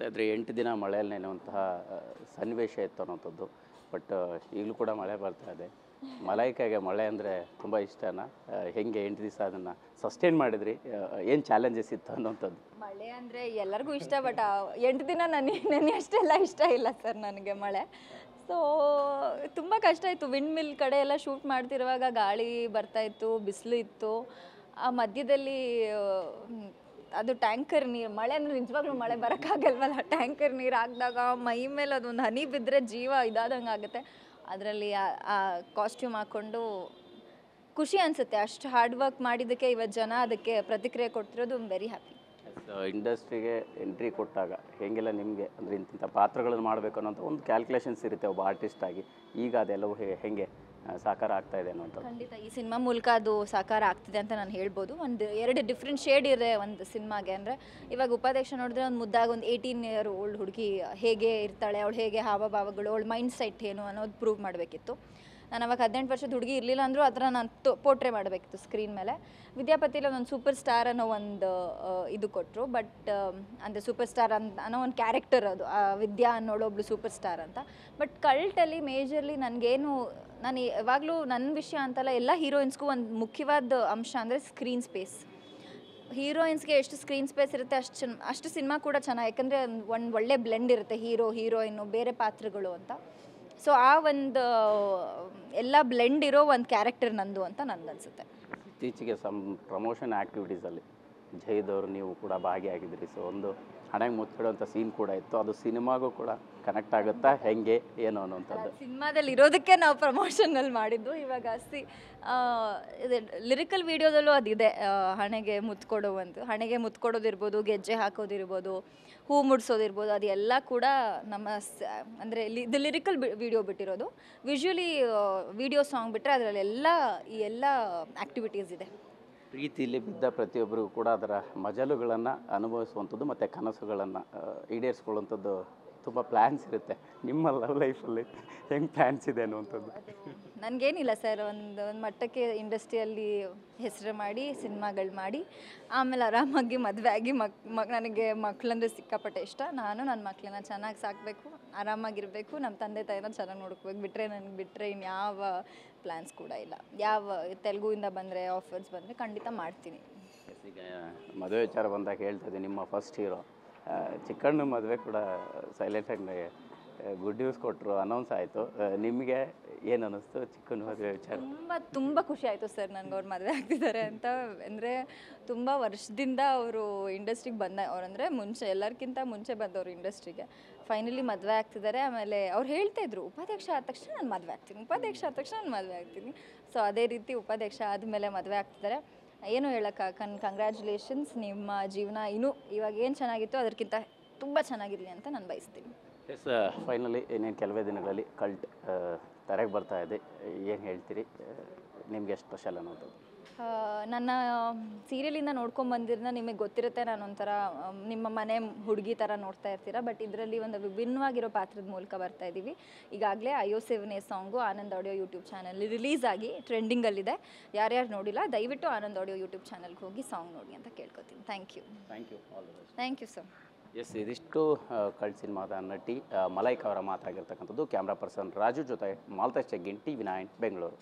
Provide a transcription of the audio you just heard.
ಹೇಳ್ತಾ ಇದ್ರಿ 8 ದಿನ ಮಳೆಯಲ್ಲಿ ನೆನೆಯುವಂತಹ ಸನ್ನಿವೇಶ ಇತ್ತು ಅನ್ನೋಂಥದ್ದು. ಬಟ್ ಈಗಲೂ ಕೂಡ ಮಳೆ ಬರ್ತಾ ಇದೆ. ಮಲೈಕಾಗೆ ಮಳೆ ಅಂದರೆ ತುಂಬ ಇಷ್ಟನಾ? ಹೆಂಗೆ 8 ದಿವಸ ಅದನ್ನು ಸಸ್ಟೈನ್ ಮಾಡಿದ್ರಿ? ಏನು ಚಾಲೆಂಜಸ್ ಇತ್ತು ಅನ್ನೋಂಥದ್ದು? ಮಳೆ ಅಂದರೆ ಎಲ್ಲರಿಗೂ ಇಷ್ಟ, ಬಟ್ 8 ದಿನ ನನಗೆ ಅಷ್ಟೆಲ್ಲ ಇಷ್ಟ ಇಲ್ಲ ಸರ್ ನನಗೆ ಮಳೆ. ಸೊ ತುಂಬ ಕಷ್ಟ ಇತ್ತು. ವಿಂಡ್ ಮಿಲ್ ಕಡೆ ಎಲ್ಲ ಶೂಟ್ ಮಾಡ್ತಿರುವಾಗ ಗಾಳಿ ಬರ್ತಾಯಿತ್ತು, ಬಿಸಿಲು ಇತ್ತು. ಆ ಮಧ್ಯದಲ್ಲಿ ಅದು ಟ್ಯಾಂಕರ್ ನೀರು, ಮಳೆ ಅಂದರೆ ನಿಜವಾಗ್ಲೂ ಮಳೆ ಬರೋಕ್ಕಾಗಲ್ವಲ್ಲ, ಟ್ಯಾಂಕರ್ ನೀರು ಹಾಕಿದಾಗ ಮೈ ಮೇಲೆ ಅದೊಂದು ಹನಿ ಬಿದ್ದರೆ ಜೀವ ಇದಾದಂಗೆ ಆಗುತ್ತೆ. ಅದರಲ್ಲಿ ಆ ಕಾಸ್ಟ್ಯೂಮ್ ಹಾಕ್ಕೊಂಡು ಖುಷಿ ಅನಿಸುತ್ತೆ. ಅಷ್ಟು ಹಾರ್ಡ್ ವರ್ಕ್ ಮಾಡಿದ್ದಕ್ಕೆ ಇವತ್ತು ಜನ ಅದಕ್ಕೆ ಪ್ರತಿಕ್ರಿಯೆ ಕೊಡ್ತಿರೋದು ವೆರಿ ಹ್ಯಾಪಿ. ಇಂಡಸ್ಟ್ರಿಗೆ ಎಂಟ್ರಿ ಕೊಟ್ಟಾಗ ಹೇಗೆಲ್ಲ ನಿಮಗೆ ಅಂದರೆ ಇಂಥ ಪಾತ್ರಗಳನ್ನು ಮಾಡಬೇಕು ಅನ್ನೋಂಥ ಒಂದು ಕ್ಯಾಲ್ಕುಲೇಷನ್ಸ್ ಇರುತ್ತೆ ಒಬ್ಬ ಆರ್ಟಿಸ್ಟ್ ಆಗಿ. ಈಗ ಅದೆಲ್ಲವೂ ಹೇಗೆ ಸಾಕಾರ ಆಗ್ತಾ ಇದೆ ಅನ್ನೋಂಥ? ಖಂಡಿತ ಈ ಸಿನಿಮಾ ಮೂಲಕ ಅದು ಸಾಕಾರ ಆಗ್ತಿದೆ ಅಂತ ನಾನು ಹೇಳ್ಬೋದು. ಎರಡು ಡಿಫ್ರೆಂಟ್ ಶೇಡ್ ಇದೆ ಒಂದು ಸಿನಿಮಾಗೆ. ಅಂದರೆ ಇವಾಗ ಉಪಾಧ್ಯಕ್ಷ ನೋಡಿದ್ರೆ ಒಂದು ಮುದ್ದಾಗ ಒಂದು 18 ಇಯರ್ ಓಲ್ಡ್ ಹುಡುಗಿ ಹೇಗೆ ಇರ್ತಾಳೆ, ಅವಳು ಹೇಗೆ ಹಾವಭಾವಗಳು, ಅವಳು ಮೈಂಡ್ ಸೆಟ್ ಏನು ಅನ್ನೋದು ಪ್ರೂವ್ ಮಾಡಬೇಕಿತ್ತು. ನಾನು ಅವಾಗ 18 ವರ್ಷದ ಹುಡುಗಿ ಇರಲಿಲ್ಲ ಅಂದರೂ ಆ ಥರ ನಾನು ಪೋರ್ಟ್ರೇ ಮಾಡಬೇಕಿತ್ತು ಸ್ಕ್ರೀನ್ ಮೇಲೆ. ವಿದ್ಯಾಪತಿಲಿ ಒಂದು ಸೂಪರ್ ಸ್ಟಾರ್ ಅನ್ನೋ ಒಂದು ಇದು ಕೊಟ್ಟರು. ಬಟ್ ಅಂದರೆ ಸೂಪರ್ ಸ್ಟಾರ್ ಅನ್ನೋ ಒಂದು ಕ್ಯಾರೆಕ್ಟರ್ ಅದು, ವಿದ್ಯಾ ಅನ್ನೋಳು ಒಬ್ಳು ಸೂಪರ್ ಸ್ಟಾರ್ ಅಂತ. ಬಟ್ ಕಲ್ಟಲ್ಲಿ ಮೇಜರ್ಲಿ ನನಗೇನು, ನಾನು ಯಾವಾಗಲೂ ನನ್ನ ವಿಷಯ ಅಂತಲ್ಲ, ಎಲ್ಲ ಹೀರೋಯಿನ್ಸ್ಗೂ ಒಂದು ಮುಖ್ಯವಾದ ಅಂಶ ಅಂದರೆ ಸ್ಕ್ರೀನ್ ಸ್ಪೇಸ್. ಹೀರೋಯಿನ್ಸ್ಗೆ ಎಷ್ಟು ಸ್ಕ್ರೀನ್ ಸ್ಪೇಸ್ ಇರುತ್ತೆ ಅಷ್ಟು ಸಿನಿಮಾ ಕೂಡ ಚೆನ್ನಾಗಿ, ಯಾಕಂದರೆ ಒಂದು ಒಳ್ಳೆ ಬ್ಲೆಂಡ್ ಇರುತ್ತೆ ಹೀರೋ ಹೀರೋಯಿನ್ನು ಬೇರೆ ಪಾತ್ರಗಳು ಅಂತ. ಸೊ ಆ ಒಂದು ಎಲ್ಲ ಬ್ಲೆಂಡ್ ಇರೋ ಒಂದು ಕ್ಯಾರೆಕ್ಟರ್ ನಂದು ಅಂತ ನನಗನ್ಸುತ್ತೆ. ಇತ್ತೀಚೆಗೆ ಪ್ರಮೋಷನ್ ಆ್ಯಕ್ಟಿವಿಟೀಸಲ್ಲಿ ಜೈದವರು ನೀವು ಕೂಡ ಭಾಗಿಯಾಗಿದ್ರಿ. ಸೊ ಒಂದು ಹಣೆಗೆ ಮುಚ್ಚಿಡುವಂಥ ಸೀನ್ ಕೂಡ ಇತ್ತು. ಅದು ಸಿನಿಮಾಗೂ ಕೂಡ ಕನೆಕ್ಟ್ ಆಗುತ್ತಾ ಹೆಂಗೆ ಏನು ಅನ್ನೋಂಥದ್ದು? ಸಿನಿಮಾದಲ್ಲಿ ಇರೋದಕ್ಕೆ ನಾವು ಪ್ರಮೋಷನಲ್ಲಿ ಮಾಡಿದ್ದು. ಇವಾಗ ಇದು ಲಿರಿಕಲ್ ವೀಡಿಯೋದಲ್ಲೂ ಅದಿದೆ, ಹಣೆಗೆ ಮುತ್ಕೊಡೋವಂಥ, ಹಣೆಗೆ ಮುತ್ಕೊಡೋದಿರ್ಬೋದು, ಗೆಜ್ಜೆ ಹಾಕೋದಿರ್ಬೋದು, ಹೂ ಮುಡ್ಸೋದಿರ್ಬೋದು, ಅದೆಲ್ಲ ಕೂಡ ನಮ್ಮ ಅಂದರೆ ಇದು ಲಿರಿಕಲ್ ವೀಡಿಯೋ ಬಿಟ್ಟಿರೋದು. ವಿಜುವಲಿ ವೀಡಿಯೋ ಸಾಂಗ್ ಬಿಟ್ಟರೆ ಅದರಲ್ಲೆಲ್ಲ ಈ ಎಲ್ಲ ಆ್ಯಕ್ಟಿವಿಟೀಸ್ ಇದೆ. ಪ್ರೀತಿಯಲ್ಲಿ ಬಿದ್ದ ಪ್ರತಿಯೊಬ್ಬರಿಗೂ ಕೂಡ ಅದರ ಮಜಲುಗಳನ್ನು ಅನುಭವಿಸುವಂಥದ್ದು ಮತ್ತು ಕನಸುಗಳನ್ನು ಈಡೇರಿಸ್ಕೊಳ್ಳುವಂಥದ್ದು ತುಂಬ ಪ್ಲ್ಯಾನ್ಸ್ ಇರುತ್ತೆ. ನಿಮ್ಮ ಲವ್ ಲೈಫಲ್ಲಿ ಹೆಂಗೆ ಪ್ಲ್ಯಾನ್ಸ್ ಇದೆ ಅನ್ನುವಂಥದ್ದು? ನನಗೇನಿಲ್ಲ ಸರ್, ಒಂದು ಮಟ್ಟಕ್ಕೆ ಇಂಡಸ್ಟ್ರಿಯಲ್ಲಿ ಹೆಸರು ಮಾಡಿ ಸಿನಿಮಾಗಳು ಮಾಡಿ ಆಮೇಲೆ ಆರಾಮಾಗಿ ಮದುವೆ ಆಗಿ ನನಗೆ ಮಕ್ಕಳಂದ್ರೆ ಸಿಕ್ಕಾಪಟ್ಟೆ ಇಷ್ಟ. ನಾನು ನನ್ನ ಮಕ್ಕಳನ್ನ ಚೆನ್ನಾಗಿ ಸಾಕಬೇಕು, ಆರಾಮಾಗಿರಬೇಕು, ನಮ್ಮ ತಂದೆ ತಾಯಿನ ಚೆನ್ನಾಗಿ ನೋಡ್ಕೋಬೇಕು. ಬಿಟ್ಟರೆ ಇನ್ಯಾವ ಪ್ಲ್ಯಾನ್ಸ್ ಕೂಡ ಇಲ್ಲ. ಯಾವ ತೆಲುಗುವಿಂದ ಬಂದರೆ ಆಫರ್ಸ್ ಬಂದರೆ ಖಂಡಿತ ಮಾಡ್ತೀನಿ. ಈಗ ಮದುವೆ ವಿಚಾರ ಬಂದಾಗ ಹೇಳ್ತಾ ಇದ್ದೀನಿ, ನಿಮ್ಮ ಫಸ್ಟ್ ಹೀರೋ ಚಿಕ್ಕಣ್ಣ ಮದುವೆ ಕೂಡ ಸೈಲೆಂಟಾಗಿ ಗುಡ್ ನ್ಯೂಸ್ ಕೊಟ್ಟರು, ಅನೌನ್ಸ್ ಆಯಿತು. ನಿಮಗೆ ಏನು ಅನ್ನಿಸ್ತು ಚಿಕ್ಕಣ್ಣ ಮದುವೆ ವಿಚಾರ? ತುಂಬ ಖುಷಿ ಆಯಿತು ಸರ್ ನನಗೆ ಅವ್ರು ಮದುವೆ ಆಗ್ತಿದ್ದಾರೆ ಅಂತ. ಅಂದರೆ ತುಂಬ ವರ್ಷದಿಂದ ಅವರು ಇಂಡಸ್ಟ್ರಿಗೆ ಅವರಂದರೆ ಮುಂಚೆ ಎಲ್ಲರಿಗಿಂತ ಮುಂಚೆ ಬಂದವರು ಇಂಡಸ್ಟ್ರಿಗೆ. ಫೈನಲಿ ಮದುವೆ ಆಗ್ತಿದ್ದಾರೆ. ಆಮೇಲೆ ಅವ್ರು ಹೇಳ್ತಾಯಿದ್ರು, ಉಪಾಧ್ಯಕ್ಷ ಆದ ತಕ್ಷಣ ನಾನು ಮದುವೆ ಆಗ್ತೀನಿ, ಉಪಾಧ್ಯಕ್ಷ ಆದ ತಕ್ಷಣ ನಾನು ಮದುವೆ ಆಗ್ತೀನಿ. ಸೊ ಅದೇ ರೀತಿ ಉಪಾಧ್ಯಕ್ಷ ಆದಮೇಲೆ ಮದುವೆ ಆಗ್ತಿದ್ದಾರೆ. ಏನು ಕಂಗ್ರ್ಯಾಚುಲೇಷನ್ಸ್. ನಿಮ್ಮ ಜೀವನ ಇನ್ನೂ ಇವಾಗ ಏನು ಚೆನ್ನಾಗಿತ್ತು ಅದಕ್ಕಿಂತ ತುಂಬ ಚೆನ್ನಾಗಿರಲಿ ಅಂತ ನಾನು ಬಯಸ್ತೀನಿ. ಎಸ್, ಫೈನಲಿ ಇನ್ನೇನು ಕೆಲವೇ ದಿನಗಳಲ್ಲಿ ಕಲ್ಟ್ ತೆರೆಗೆ ಬರ್ತಾ ಇದೆ. ಏನು ಹೇಳ್ತೀರಿ? ನಿಮಗೆ ಎಷ್ಟು ಸ್ಪೆಷಲ್ ಅನ್ನೋದು? ನನ್ನ ಸೀರಿಯಲಿಂದ ನೋಡ್ಕೊಂಬಂದಿರೋದನ್ನ ನಿಮಗೆ ಗೊತ್ತಿರುತ್ತೆ. ನಾನು ಒಂಥರ ನಿಮ್ಮ ಮನೆ ಹುಡುಗಿ ಥರ ನೋಡ್ತಾ ಇರ್ತೀರ. ಬಟ್ ಇದರಲ್ಲಿ ಒಂದು ವಿಭಿನ್ನವಾಗಿರೋ ಪಾತ್ರದ ಮೂಲಕ ಬರ್ತಾ ಇದ್ದೀವಿ. ಈಗಾಗಲೇ ಅಯ್ಯೋ7 song Anand audio YouTube channel release ಆಗಿ ಟ್ರೆಂಡಿಂಗಲ್ಲಿದೆ. ಯಾರ್ಯಾರು ನೋಡಿಲ್ಲ ದಯವಿಟ್ಟು ಆನಂದ್ ಆಡಿಯೋ ಯೂಟ್ಯೂಬ್ ಚಾನಲ್ಗೆ ಹೋಗಿ ಸಾಂಗ್ ನೋಡಿ ಅಂತ ಕೇಳ್ಕೊತೀನಿ. Thank you. Thank you sir. Yes, ಇದಿಷ್ಟು ಕಲ್ಟ್ ಸಿನಿಮಾದ ನಟಿ ಮಲೈಕಾ ಅವರ ಮಾತಾಗಿರ್ತಕ್ಕಂಥದ್ದು. ಕ್ಯಾಮ್ರಾ ಪರ್ಸನ್ ರಾಜು ಜೊತೆ ಮಾಲ್ತೇಶ್ ಚೆಗ್ಗಿನ್, TV9 ಬೆಂಗಳೂರು.